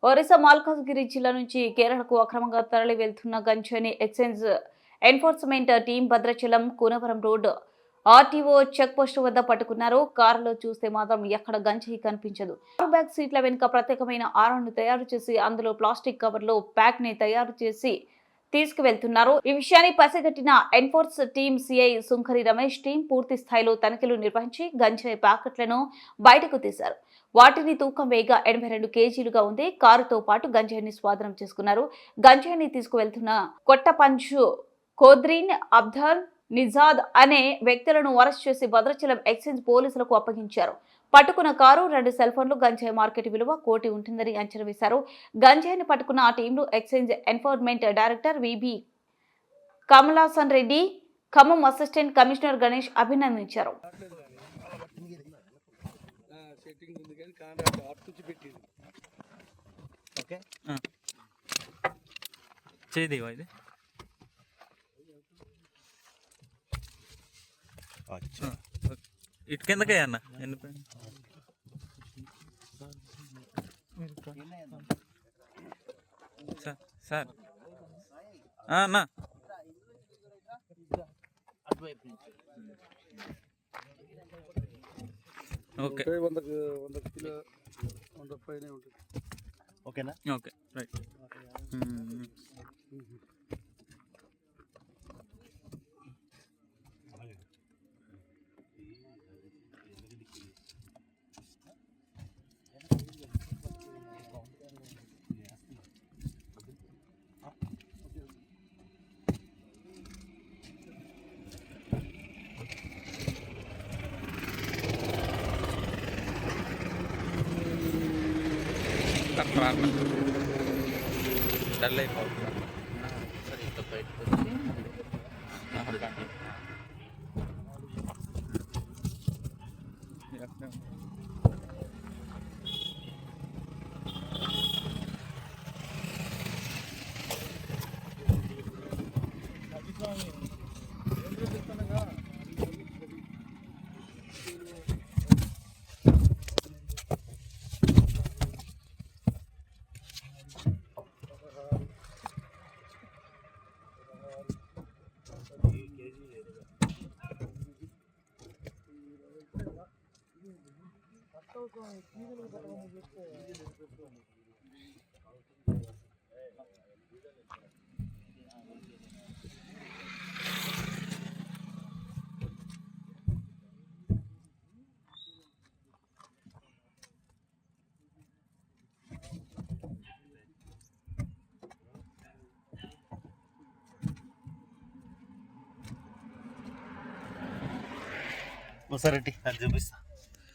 ఒరిస్సా మల్కాజ్గిరి జిల్లా నుంచి కేరళకు అక్రమంగా తరలి వెళ్తున్న గంజాయిని excise enforcement team Bhadrachalam Kunavaram road RTO check post వద్ద పట్టుకున్నారు. కారులో చూస్తే మాత్రం ఎక్కడ గంజాయి కనిపించదు. కారు బ్యాక్ సీట్ల వెనుక ప్రత్యేకమైన ఆరాను తయారు చేసి అందులో ప్లాస్టిక్ కవర్లో ప్యాక్ ని తయారు చేసి తీసుకువెళ్తున్నారు. ఈ విషయాన్ని పసిగట్టిన ఎన్ఫోర్స్ టీం సిఐ సుంకరి రమేష్ టీం పూర్తి స్థాయిలో తనిఖీలు నిర్వహించి గంజాయి ప్యాకెట్లను బయటకు తీశారు. వాటిని తూకం వేయగా 82 కేజీలుగా ఉంది. కారుతో పాటు గంజాయిని స్వాధీనం చేసుకున్నారు. గంజాయిని తీసుకువెళ్తున్న కొట్టపంచు కోద్రీన్ అబ్దాల్ నిజాద్ అనే వ్యక్తులను అరెస్ట్ చేసి భద్రాచలం ఎక్సైజ్ పోలీసులకు అప్పగించారు. పట్టుకున్న కారు, 2 సెల్ ఫోన్లు, గంజాయి మార్కెట్ విలువ 1 కోటి ఉంటుందని అంచనా వేశారు. గంజాయిని పట్టుకున్న ఆ టీంను excise enforcement director V B Kamalasan Reddy, Khammam assistant commissioner Ganesh అభినందించారు. ఇటు కిందకే అన్న సార్ అన్నా ఓకే ఓకేనా ఓకే రైట్. డల్ అయిపోతుంది సరే ఇంత బయటకు వచ్చి ఒకసారి అది చూపిస్తా.